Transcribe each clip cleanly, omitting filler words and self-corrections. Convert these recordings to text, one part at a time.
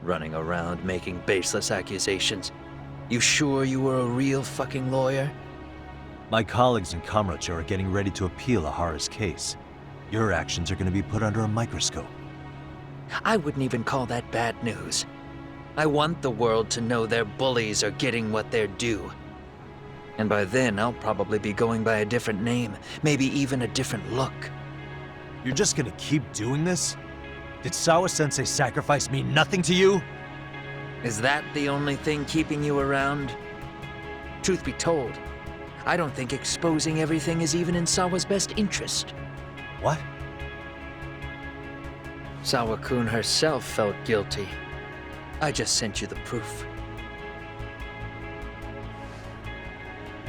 running around making baseless accusations. You sure you were a real fucking lawyer? My colleagues in Kamurocho are getting ready to appeal Ahara's case. Your actions are going to be put under a microscope. I wouldn't even call that bad news. I want the world to know their bullies are getting what they're due. And by then, I'll probably be going by a different name, maybe even a different look. You're just gonna keep doing this? Did Sawa-sensei sacrifice mean nothing to you? Is that the only thing keeping you around? Truth be told, I don't think exposing everything is even in Sawa's best interest. What? Sawa-kun herself felt guilty. I just sent you the proof.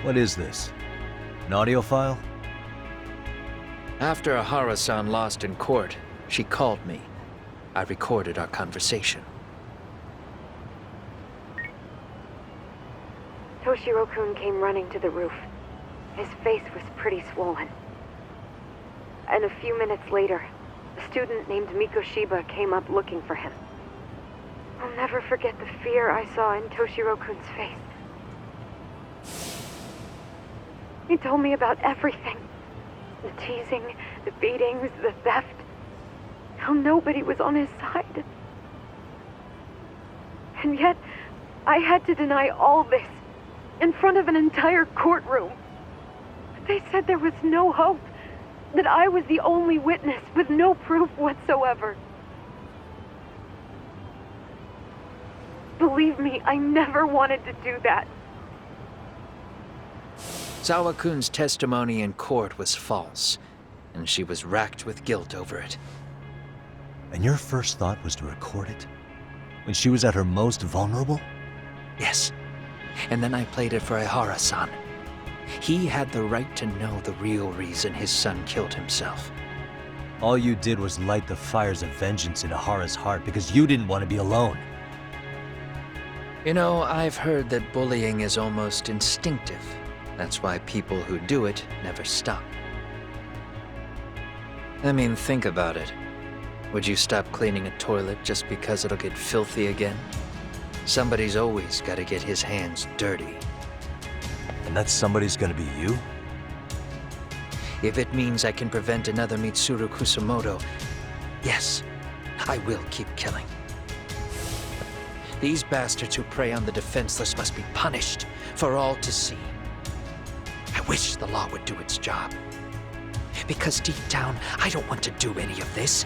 What is this? An audio file? After Ahara-san lost in court, she called me. I recorded our conversation. Toshiro-kun came running to the roof. His face was pretty swollen. And a few minutes later, a student named Mikoshiba came up looking for him. I'll never forget the fear I saw in Toshiro-kun's face. He told me about everything. The teasing, the beatings, the theft. How nobody was on his side. And yet, I had to deny all this in front of an entire courtroom. They said there was no hope, that I was the only witness with no proof whatsoever. Believe me, I never wanted to do that. Sawa-kun's testimony in court was false, and she was racked with guilt over it. And your first thought was to record it? When she was at her most vulnerable? Yes. And then I played it for Ahara-san. He had the right to know the real reason his son killed himself. All you did was light the fires of vengeance in Ahara's heart because you didn't want to be alone. You know, I've heard that bullying is almost instinctive. That's why people who do it never stop. I mean, think about it. Would you stop cleaning a toilet just because it'll get filthy again? Somebody's always got to get his hands dirty. And that somebody's gonna be you? If it means I can prevent another Mitsuru Kusamoto, yes, I will keep killing. These bastards who prey on the defenseless must be punished for all to see. I wish the law would do its job. Because deep down, I don't want to do any of this.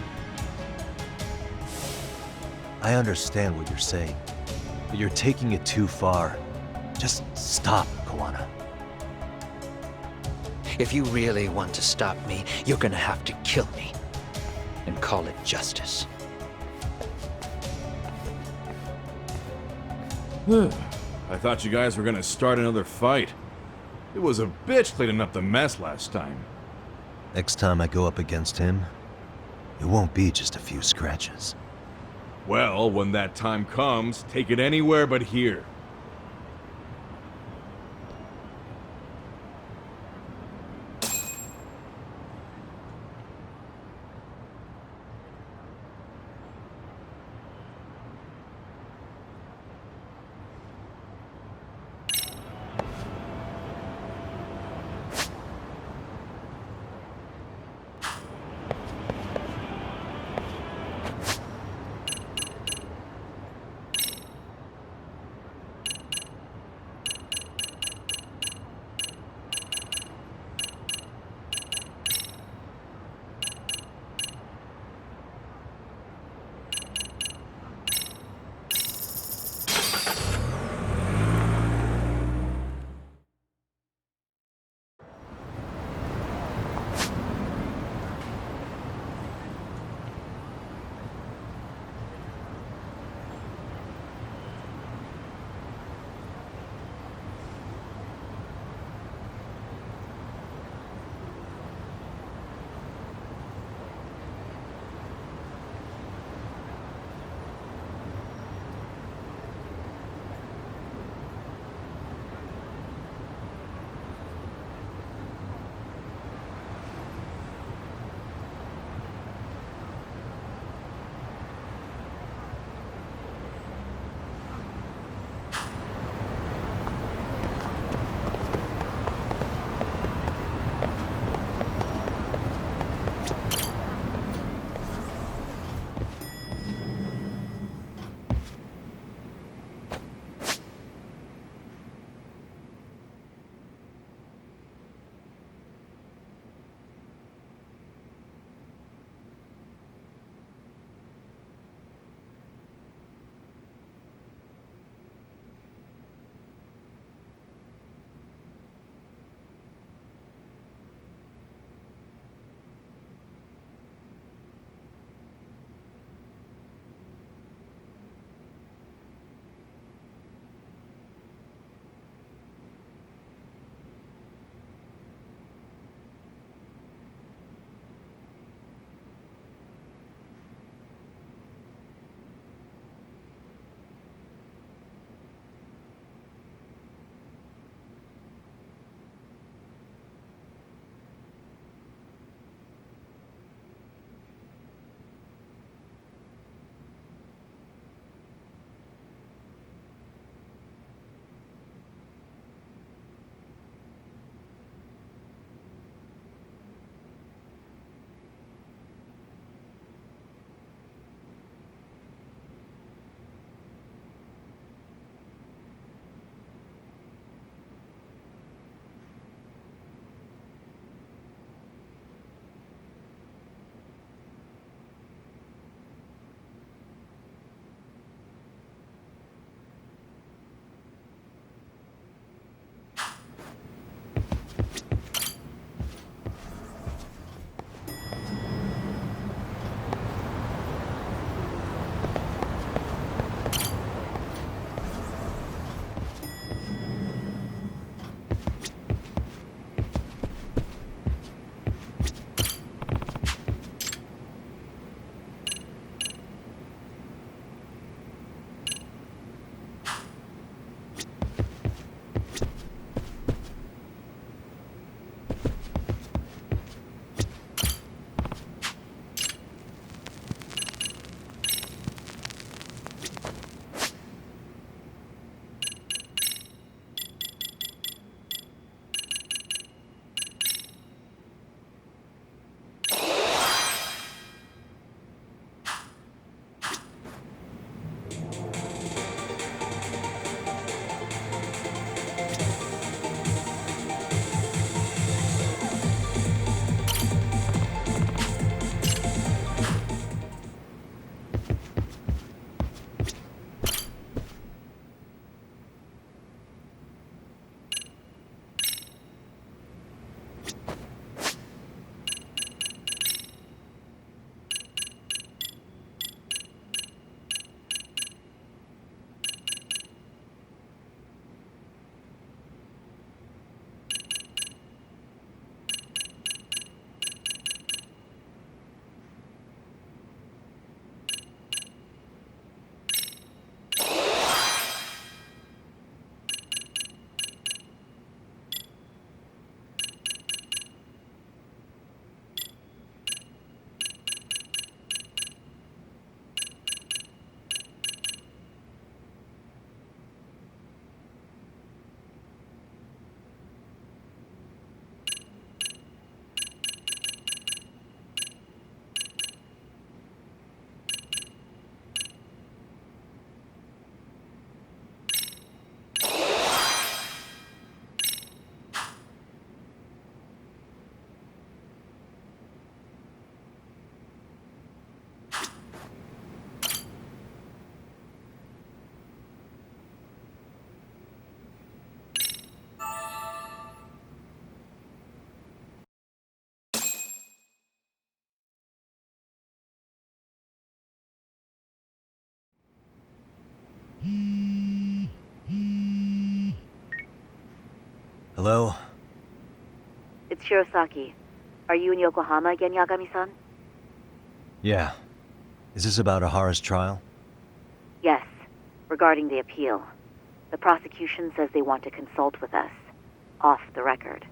I understand what you're saying, but you're taking it too far. Just stop, Kawana. If you really want to stop me, you're gonna have to kill me. And call it justice. I thought you guys were gonna start another fight. It was a bitch cleaning up the mess last time. Next time I go up against him, it won't be just a few scratches. Well, when that time comes, take it anywhere but here. Hello? It's Shirosaki. Are you in Yokohama again, Yagami-san? Yeah. Is this about Ahara's trial? Yes. Regarding the appeal. The prosecution says they want to consult with us. Off the record.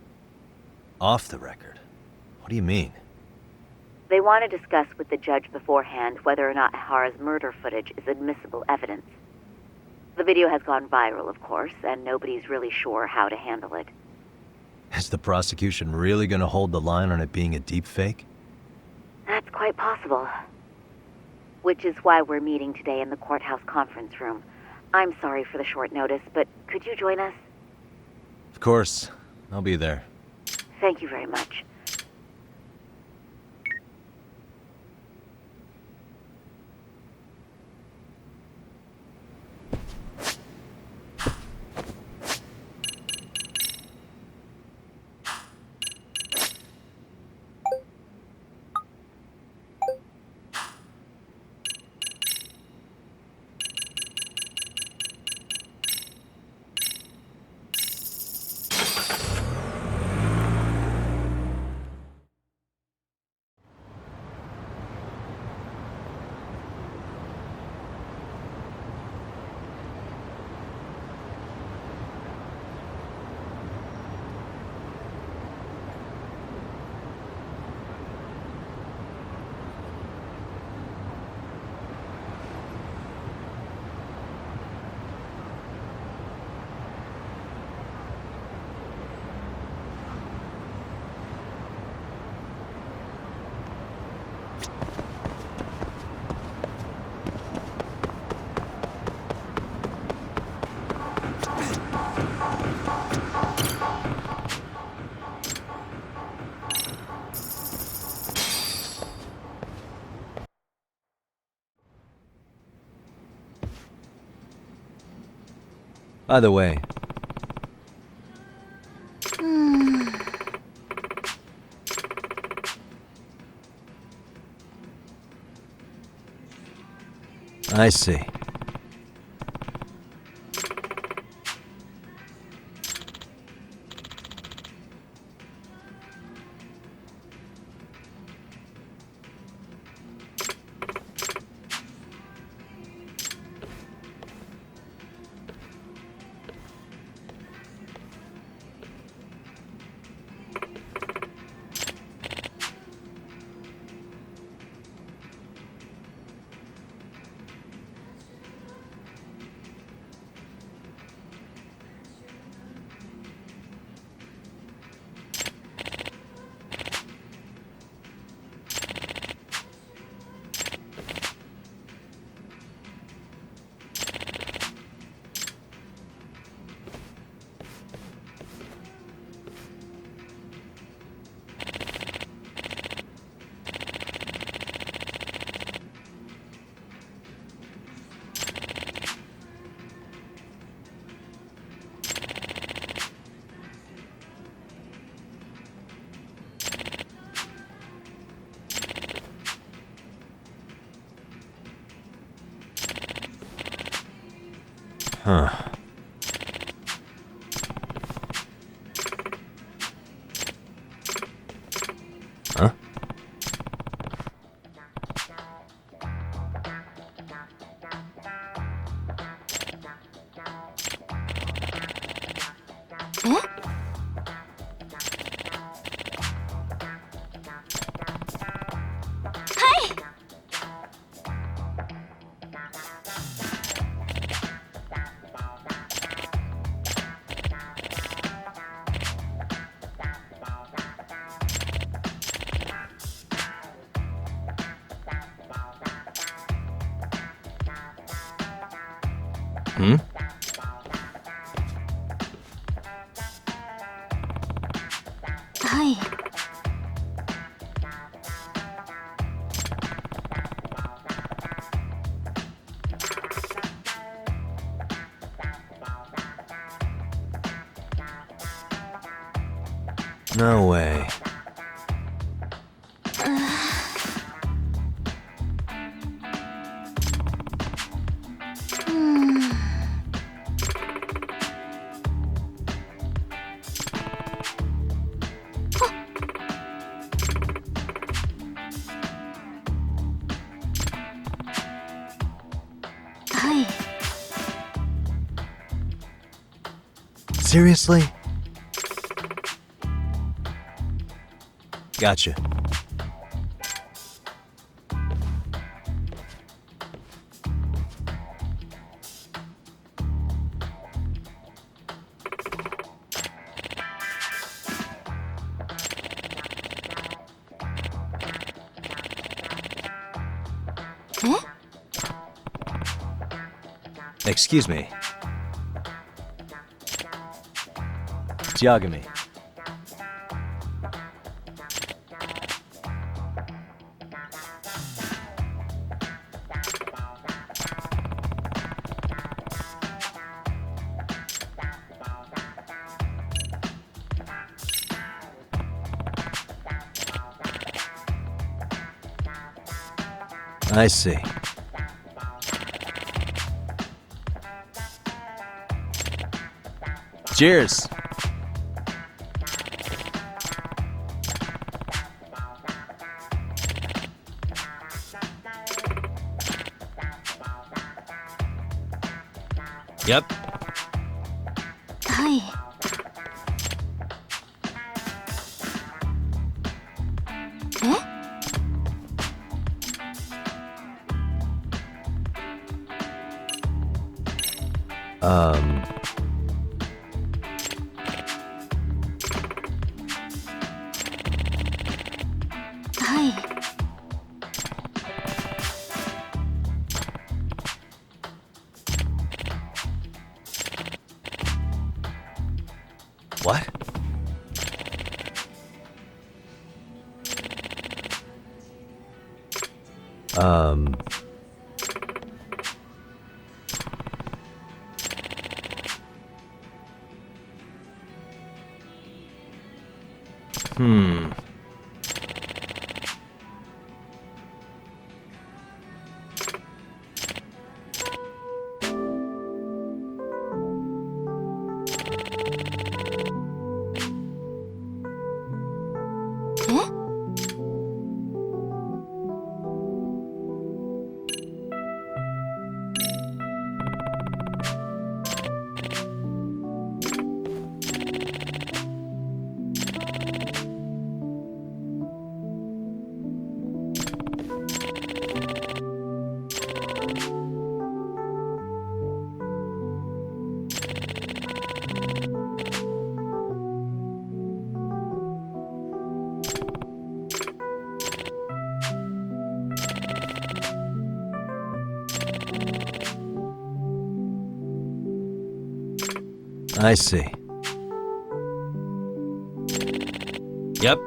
Off the record? What do you mean? They want to discuss with the judge beforehand whether or not Ahara's murder footage is admissible evidence. The video has gone viral, of course, and nobody's really sure how to handle it. Is the prosecution really gonna hold the line on it being a deepfake? That's quite possible. Which is why we're meeting today in the courthouse conference room. I'm sorry for the short notice, but could you join us? Of course. I'll be there. Thank you very much. By the way, I see. Huh. Huh? Hmm? No way. Seriously? Gotcha. Excuse me. It's Yagami. I see. Cheers. Yep. はい。え？ はい。 What? Hmm. I see. Yep.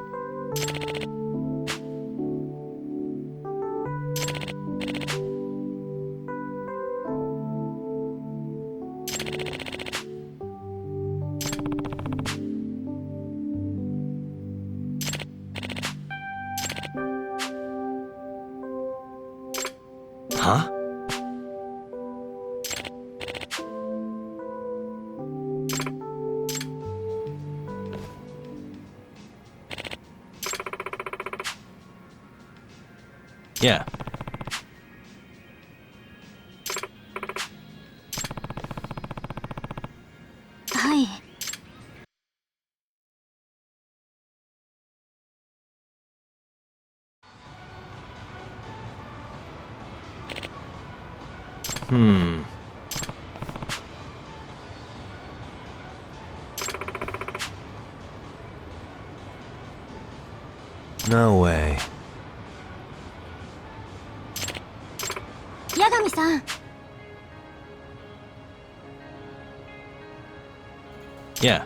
Huh? Yeah. Hi. Hmm. No way. 八神さん。 Yeah.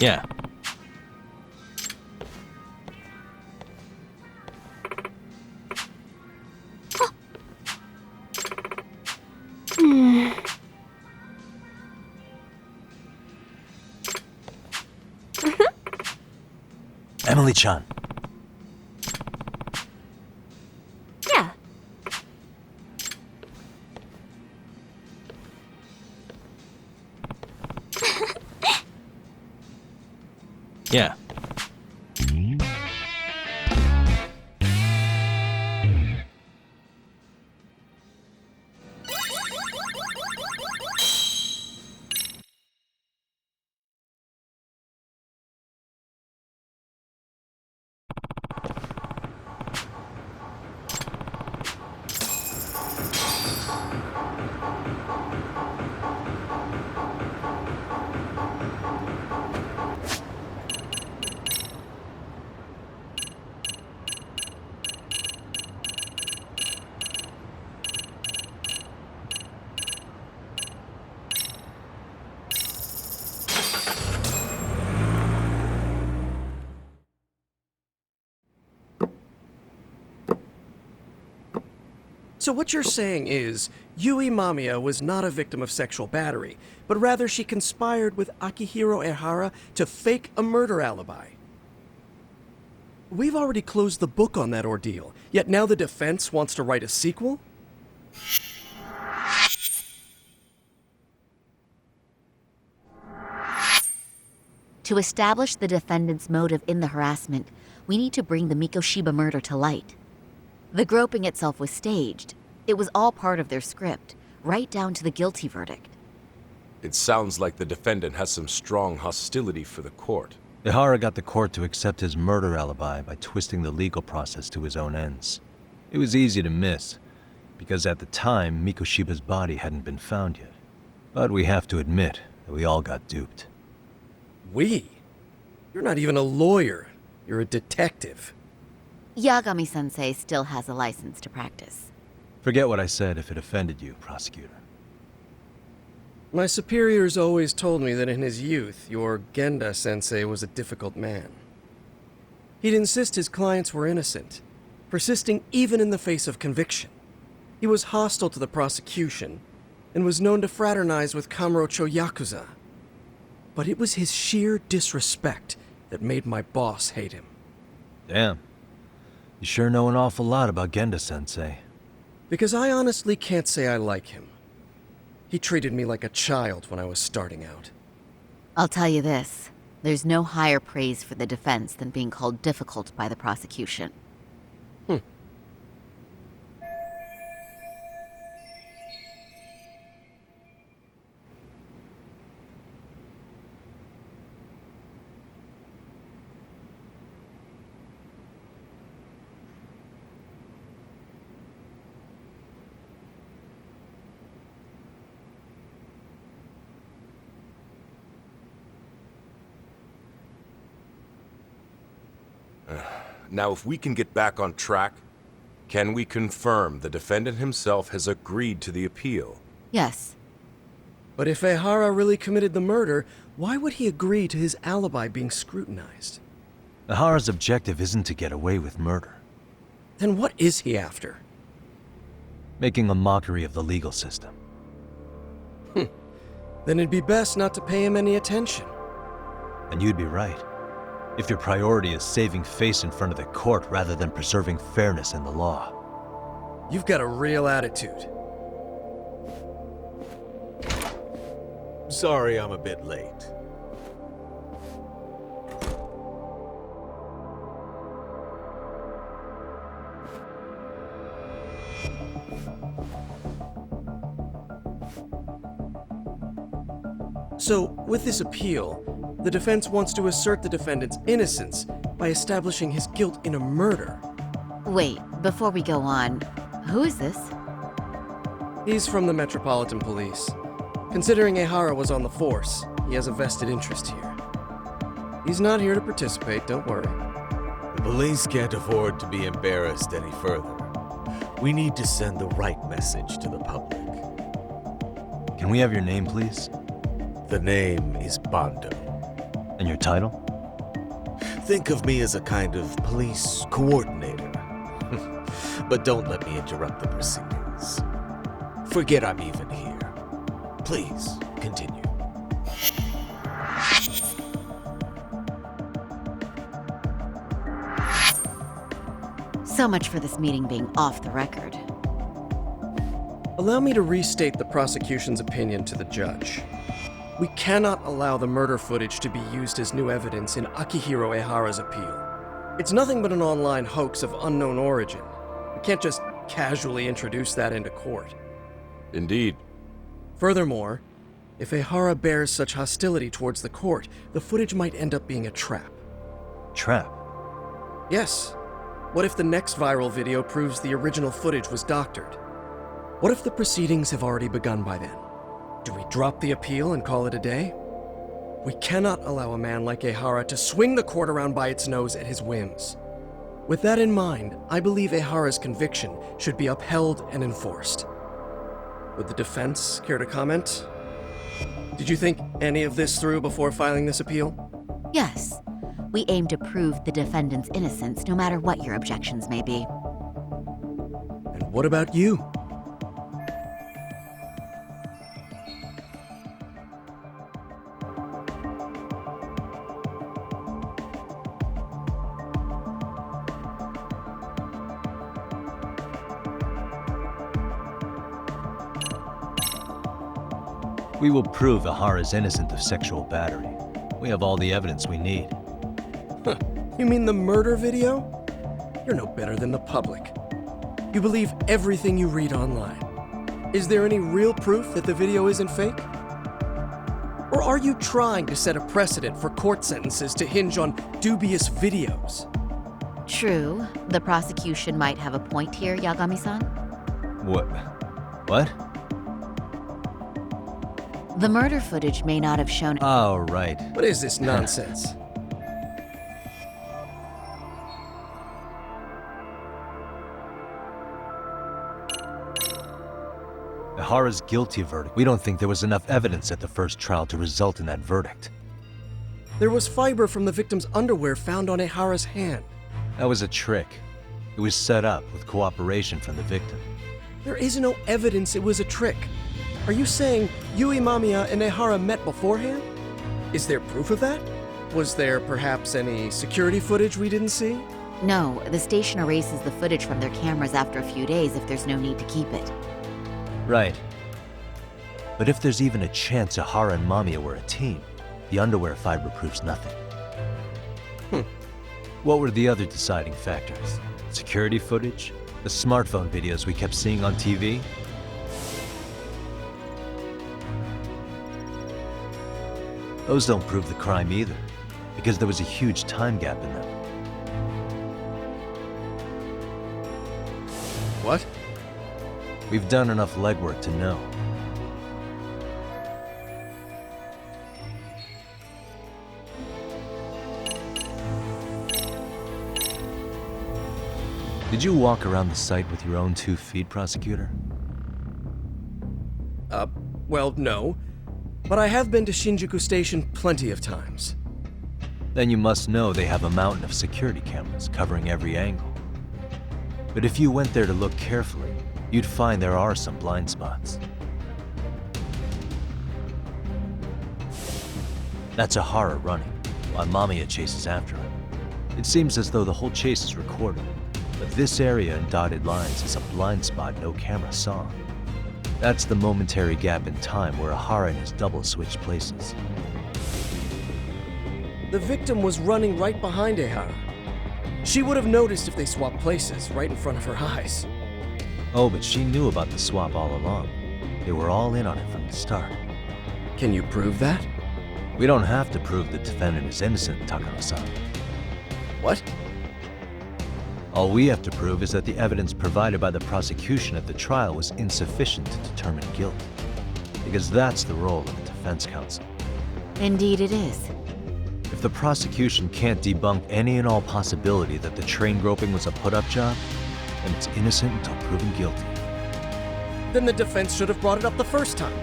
Yeah. Emily-chan. Yeah. Yeah. So what you're saying is, Yui Mamiya was not a victim of sexual battery, but rather she conspired with Akihiro Ehara to fake a murder alibi. We've already closed the book on that ordeal, yet now the defense wants to write a sequel? To establish the defendant's motive in the harassment, we need to bring the Mikoshiba murder to light. The groping itself was staged. It was all part of their script, right down to the guilty verdict. It sounds like the defendant has some strong hostility for the court. Ehara got the court to accept his murder alibi by twisting the legal process to his own ends. It was easy to miss, because at the time, Mikoshiba's body hadn't been found yet. But we have to admit that we all got duped. We? You're not even a lawyer. You're a detective. Yagami-sensei still has a license to practice. Forget what I said if it offended you, prosecutor. My superiors always told me that in his youth, your Genda-sensei was a difficult man. He'd insist his clients were innocent, persisting even in the face of conviction. He was hostile to the prosecution, and was known to fraternize with Kamurocho Yakuza. But it was his sheer disrespect that made my boss hate him. Damn. You sure know an awful lot about Genda-sensei. Because I honestly can't say I like him. He treated me like a child when I was starting out. I'll tell you this, there's no higher praise for the defense than being called difficult by the prosecution. Now, if we can get back on track, can we confirm the defendant himself has agreed to the appeal? Yes. But if Ehara really committed the murder, why would he agree to his alibi being scrutinized? Ehara's objective isn't to get away with murder. Then what is he after? Making a mockery of the legal system. Then it'd be best not to pay him any attention. And you'd be right. If your priority is saving face in front of the court rather than preserving fairness in the law. You've got a real attitude. Sorry I'm a bit late. So, with this appeal, the defense wants to assert the defendant's innocence by establishing his guilt in a murder. Wait, before we go on, who is this? He's from the Metropolitan Police. Considering Ehara was on the force, he has a vested interest here. He's not here to participate, don't worry. The police can't afford to be embarrassed any further. We need to send the right message to the public. Can we have your name, please? The name is Bando. And your title? Think of me as a kind of police coordinator. But don't let me interrupt the proceedings. Forget I'm even here. Please, continue. So much for this meeting being off the record. Allow me to restate the prosecution's opinion to the judge. We cannot allow the murder footage to be used as new evidence in Akihiro Ehara's appeal. It's nothing but an online hoax of unknown origin. We can't just casually introduce that into court. Indeed. Furthermore, if Ehara bears such hostility towards the court, the footage might end up being a trap. Trap? Yes. What if the next viral video proves the original footage was doctored? What if the proceedings have already begun by then? Do we drop the appeal and call it a day? We cannot allow a man like Ehara to swing the court around by its nose at his whims. With that in mind, I believe Ehara's conviction should be upheld and enforced. Would the defense care to comment? Did you think any of this through before filing this appeal? Yes. We aim to prove the defendant's innocence no matter what your objections may be. And what about you? We will prove Ehara's innocent of sexual battery. We have all the evidence we need. You mean the murder video? You're no better than the public. You believe everything you read online. Is there any real proof that the video isn't fake? Or are you trying to set a precedent for court sentences to hinge on dubious videos? True. The prosecution might have a point here, Yagami-san. What? What? The murder footage may not have shown... Oh, right. What is this nonsense? Ehara's guilty verdict. We don't think there was enough evidence at the first trial to result in that verdict. There was fiber from the victim's underwear found on Ehara's hand. That was a trick. It was set up with cooperation from the victim. There is no evidence it was a trick. Are you saying Yui Mamiya and Ehara met beforehand? Is there proof of that? Was there perhaps any security footage we didn't see? No, the station erases the footage from their cameras after a few days if there's no need to keep it. Right. But if there's even a chance Ehara and Mamiya were a team, the underwear fiber proves nothing. What were the other deciding factors? Security footage? The smartphone videos we kept seeing on TV? Those don't prove the crime either, because there was a huge time gap in them. What? We've done enough legwork to know. Did you walk around the site with your own 2 feet, prosecutor? Well, no. But I have been to Shinjuku Station plenty of times. Then you must know they have a mountain of security cameras covering every angle. But if you went there to look carefully, you'd find there are some blind spots. That's Ehara running, while Mamiya chases after him. It seems as though the whole chase is recorded, but this area in dotted lines is a blind spot no camera saw. That's the momentary gap in time where Ehara and his double switched places. The victim was running right behind Ehara. She would have noticed if they swapped places right in front of her eyes. Oh, but she knew about the swap all along. They were all in on it from the start. Can you prove that? We don't have to prove the defendant is innocent, Takano-san. What? All we have to prove is that the evidence provided by the prosecution at the trial was insufficient to determine guilt. Because that's the role of the defense counsel. Indeed it is. If the prosecution can't debunk any and all possibility that the train groping was a put-up job, then it's innocent until proven guilty. Then the defense should have brought it up the first time.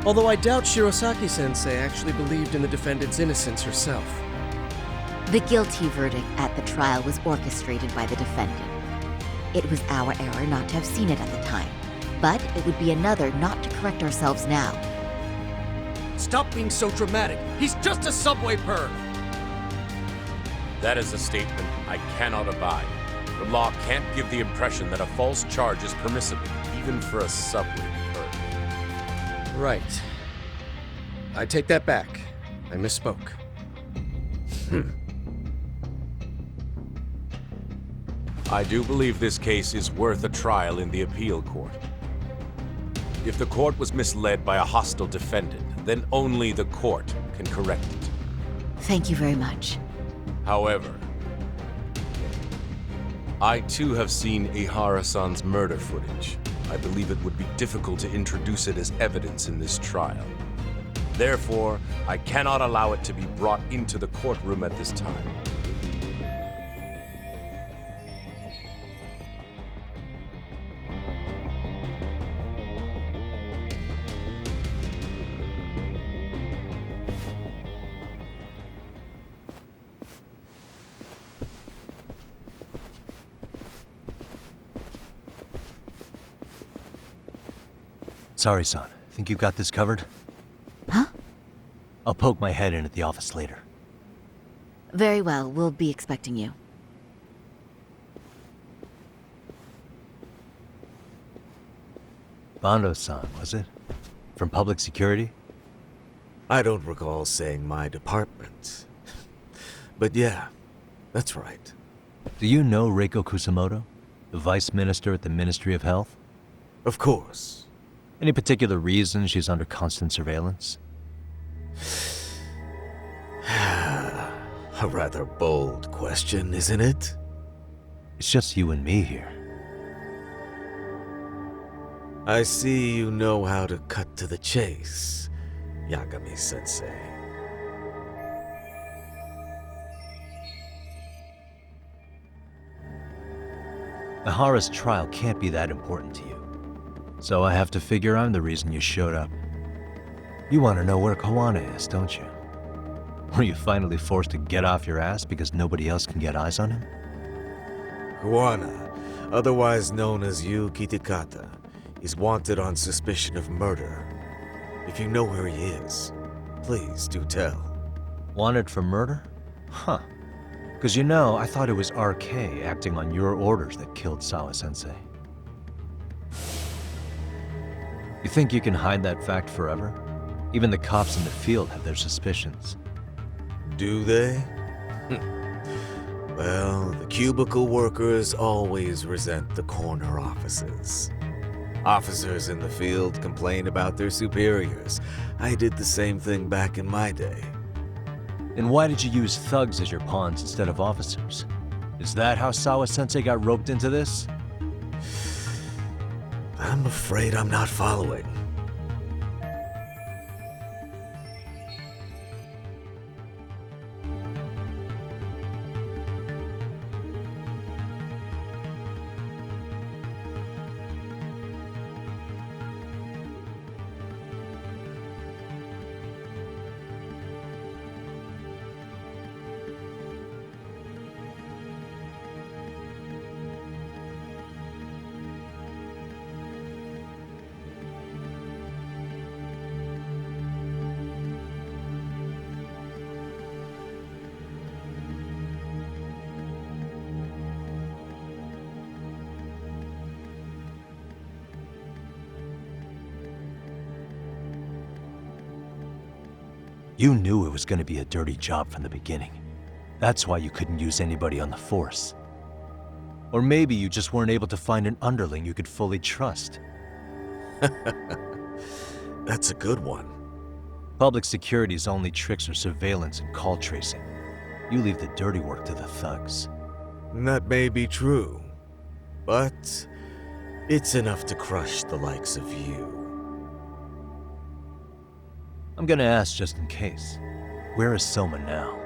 Although I doubt Shirosaki-sensei actually believed in the defendant's innocence herself. The guilty verdict at the trial was orchestrated by the defendant. It was our error not to have seen it at the time, but it would be another not to correct ourselves now. Stop being so dramatic. He's just a subway perv. That is a statement I cannot abide. The law can't give the impression that a false charge is permissible, even for a subway murder. Right. I take that back. I misspoke. I do believe this case is worth a trial in the appeal court. If the court was misled by a hostile defendant, then only the court can correct it. Thank you very much. However, I too have seen Ihara-san's murder footage. I believe it would be difficult to introduce it as evidence in this trial. Therefore, I cannot allow it to be brought into the courtroom at this time. Sorry, son. Think you got this covered? Huh? I'll poke my head in at the office later. Very well, we'll be expecting you. Bando-san, was it? From public security? I don't recall saying my department. But yeah, that's right. Do you know Reiko Kusamoto? The vice minister at the Ministry of Health? Of course. Any particular reason she's under constant surveillance? A rather bold question, isn't it? It's just you and me here. I see you know how to cut to the chase, Yagami-sensei. Ihara's trial can't be that important to you. So I have to figure I'm the reason you showed up. You want to know where Kawana is, don't you? Were you finally forced to get off your ass because nobody else can get eyes on him? Kawana, otherwise known as Yu Kitakata, is wanted on suspicion of murder. If you know where he is, please do tell. Wanted for murder? Huh. Because you know, I thought it was RK acting on your orders that killed Sawa-sensei. You think you can hide that fact forever? Even the cops in the field have their suspicions. Do they? Well, the cubicle workers always resent the corner offices. Officers in the field complain about their superiors. I did the same thing back in my day. Then why did you use thugs as your pawns instead of officers? Is that how Sawa-sensei got roped into this? I'm afraid I'm not following. You knew it was going to be a dirty job from the beginning. That's why you couldn't use anybody on the force. Or maybe you just weren't able to find an underling you could fully trust. That's a good one. Public security's only tricks are surveillance and call tracing. You leave the dirty work to the thugs. That may be true, but it's enough to crush the likes of you. I'm gonna ask just in case. Where is Soma now?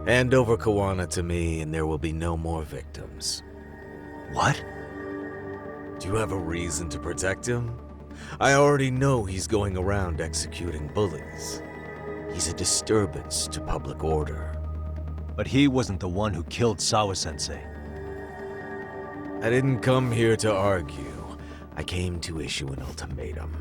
Hand over Kawana to me and there will be no more victims. What? Do you have a reason to protect him? I already know he's going around executing bullies. He's a disturbance to public order. But he wasn't the one who killed Sawa-sensei. I didn't come here to argue. I came to issue an ultimatum.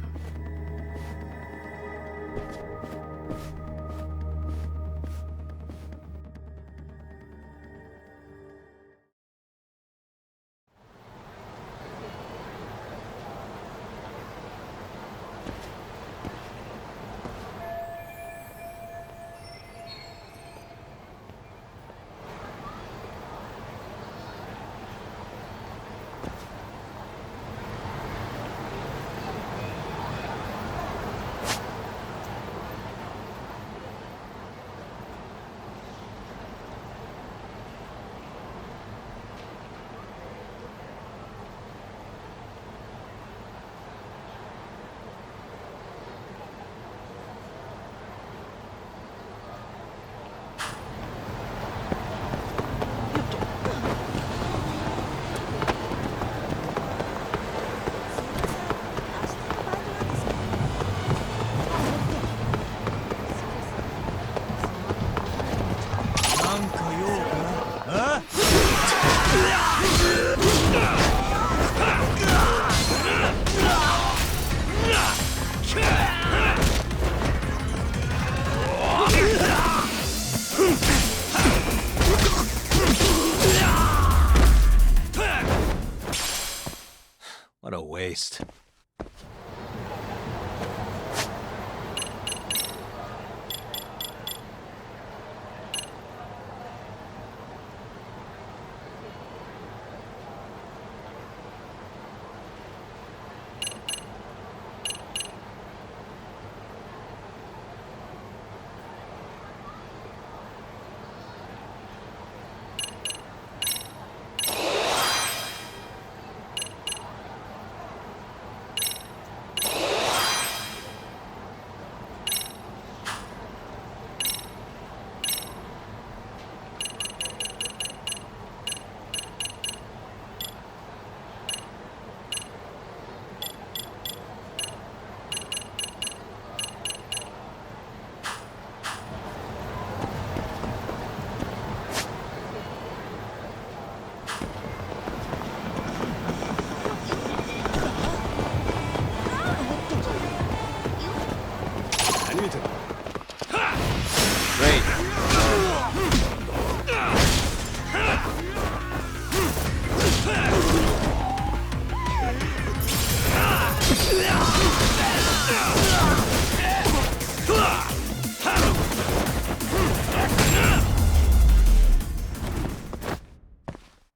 What a waste.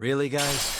Really, guys?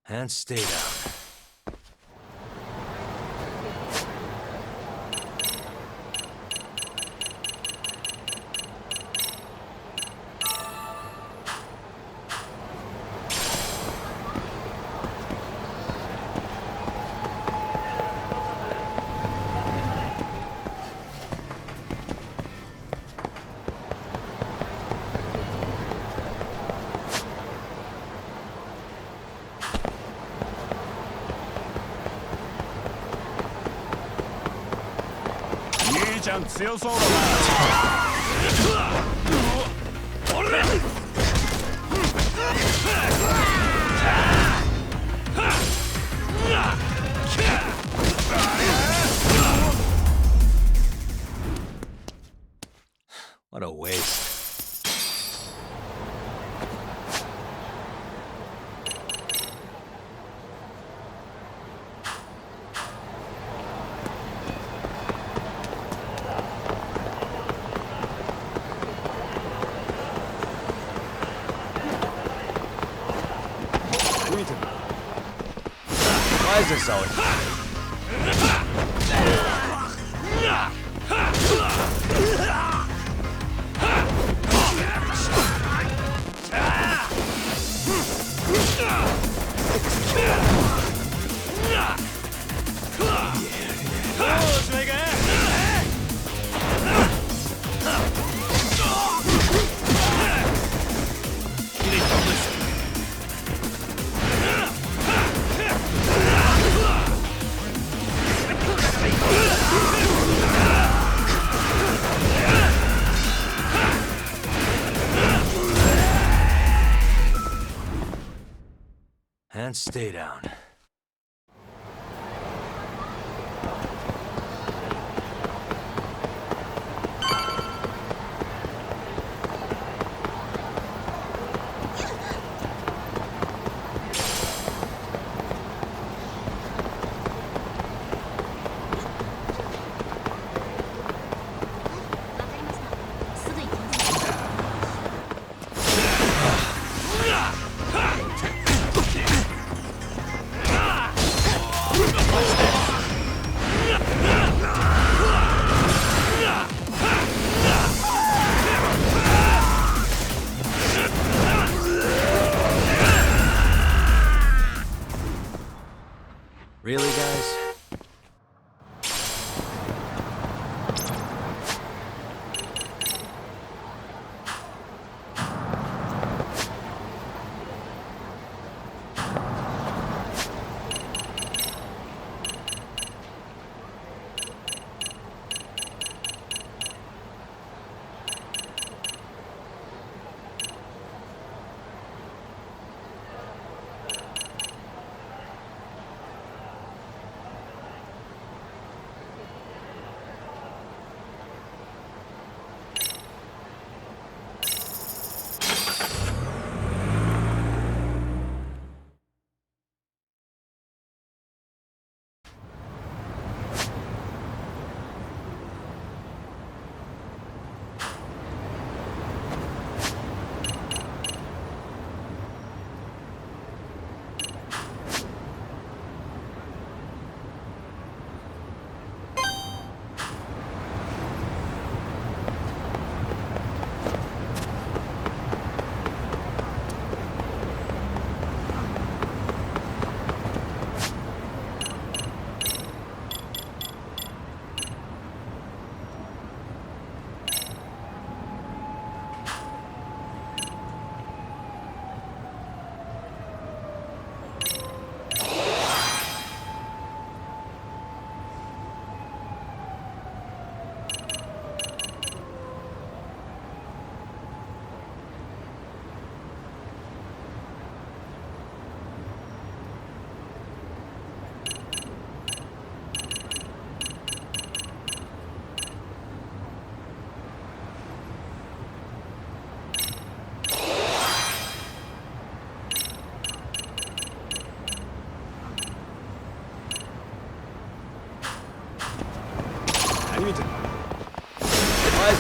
And stay down. What a waste. Why is this always? And stay down.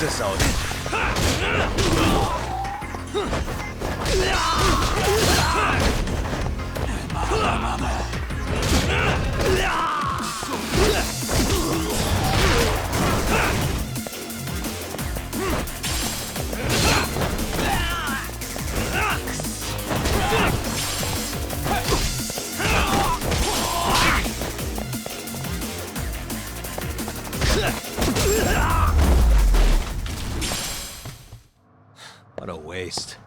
여기서 싸우지? What a waste.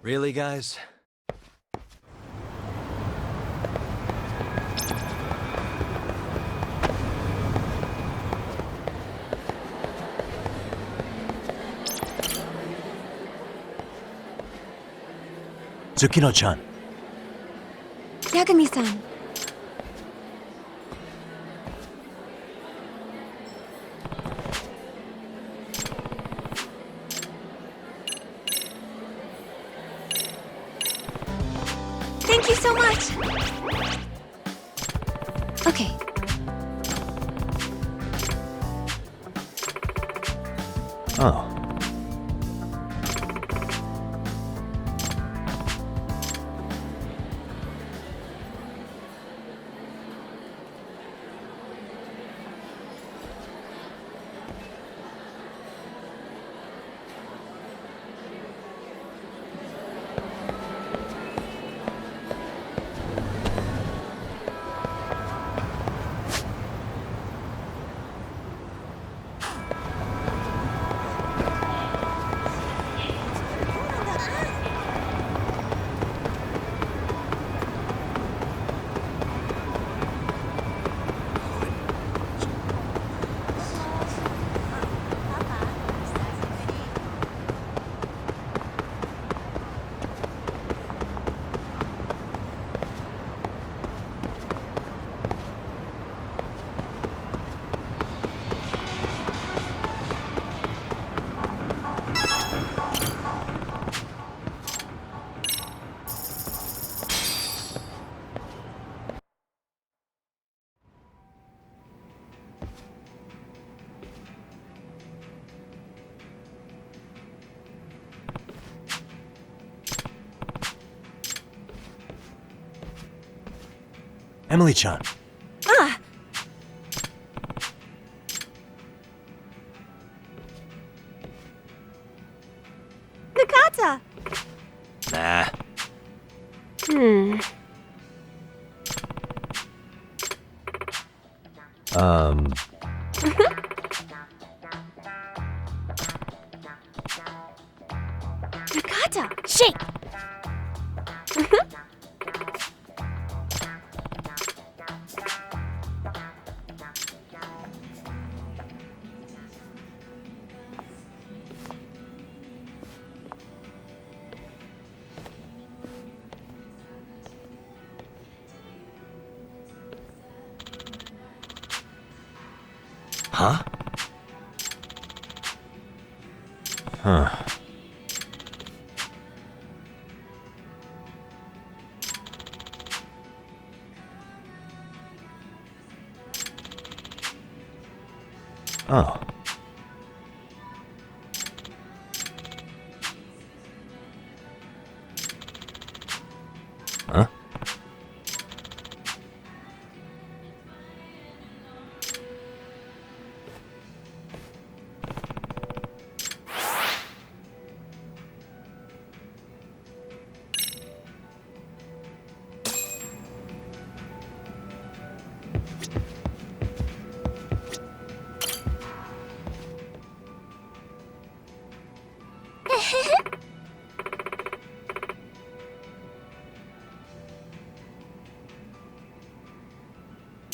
Really, guys? Tsukino-chan. Yagami-san. Thank you so much! Okay. Oh. Emily-chan. Ah! Nakata! Nah. Nakata! Shake! Huh? Huh. Oh.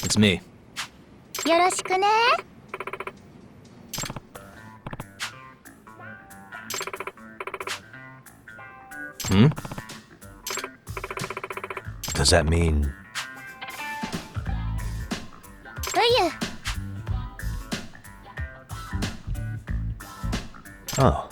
It's me. よろしくね。Hmm? Does that mean... うゆ。Oh.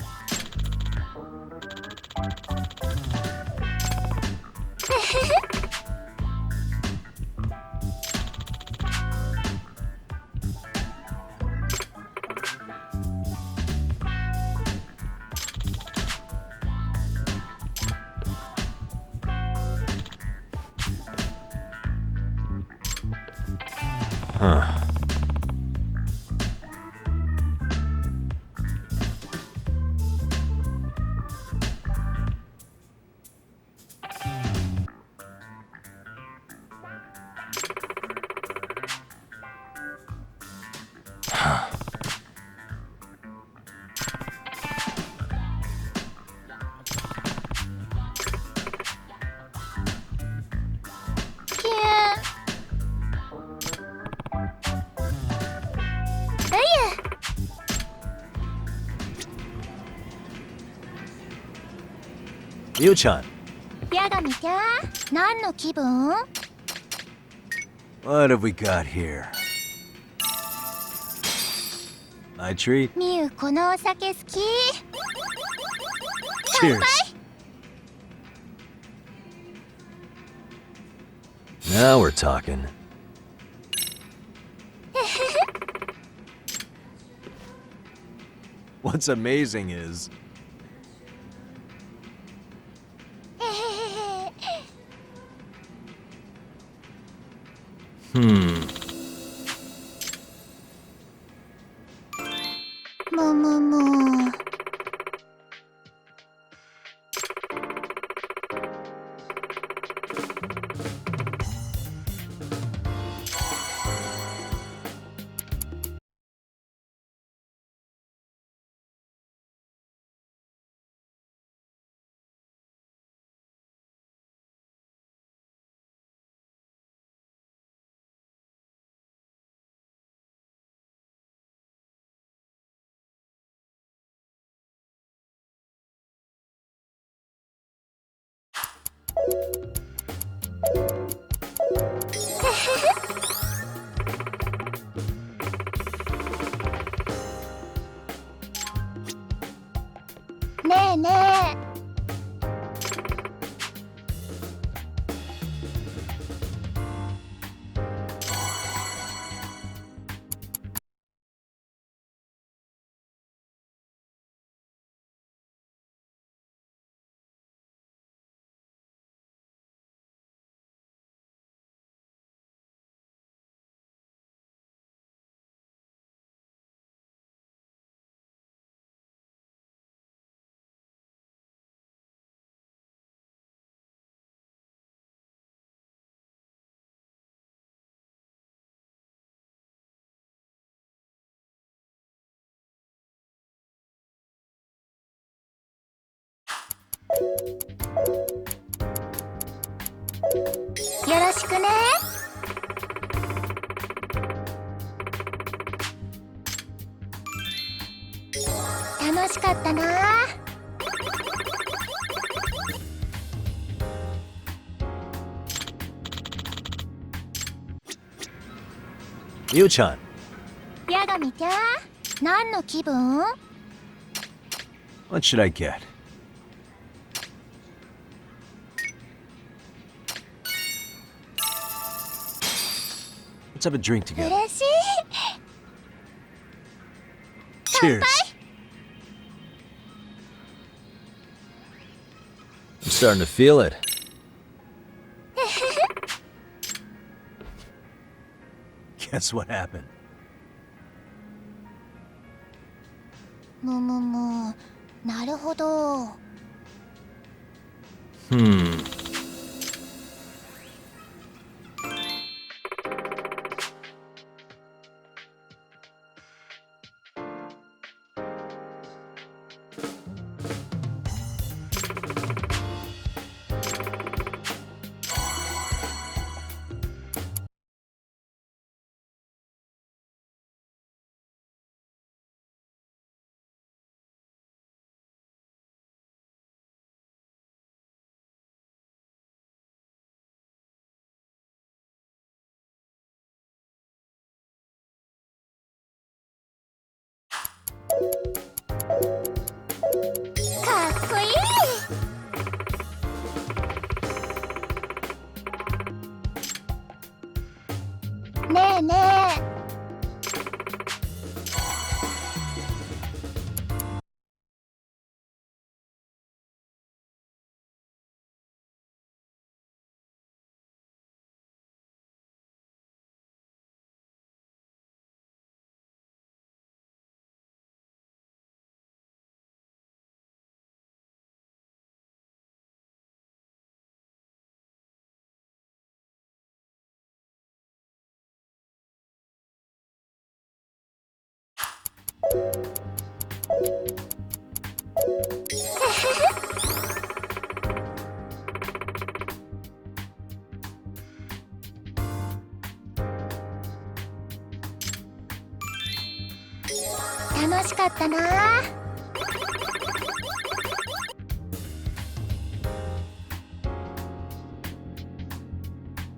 Huh. Yu-chan, やがみちゃん、何の気分？ what have we got here? My treat? みゆ、このお酒好き？ Cheers. Now we're talking. What's amazing is...も。ねえねえ。よろしくね。楽しかったな。Yu-chan, やがみちゃん、何の気分？ what should I get? Let's have a drink together. 嬉しい。 Cheers. I'm starting to feel it. Guess what happened? なるほど。Hmm. かっこいい。ねえねえ。楽しかったな。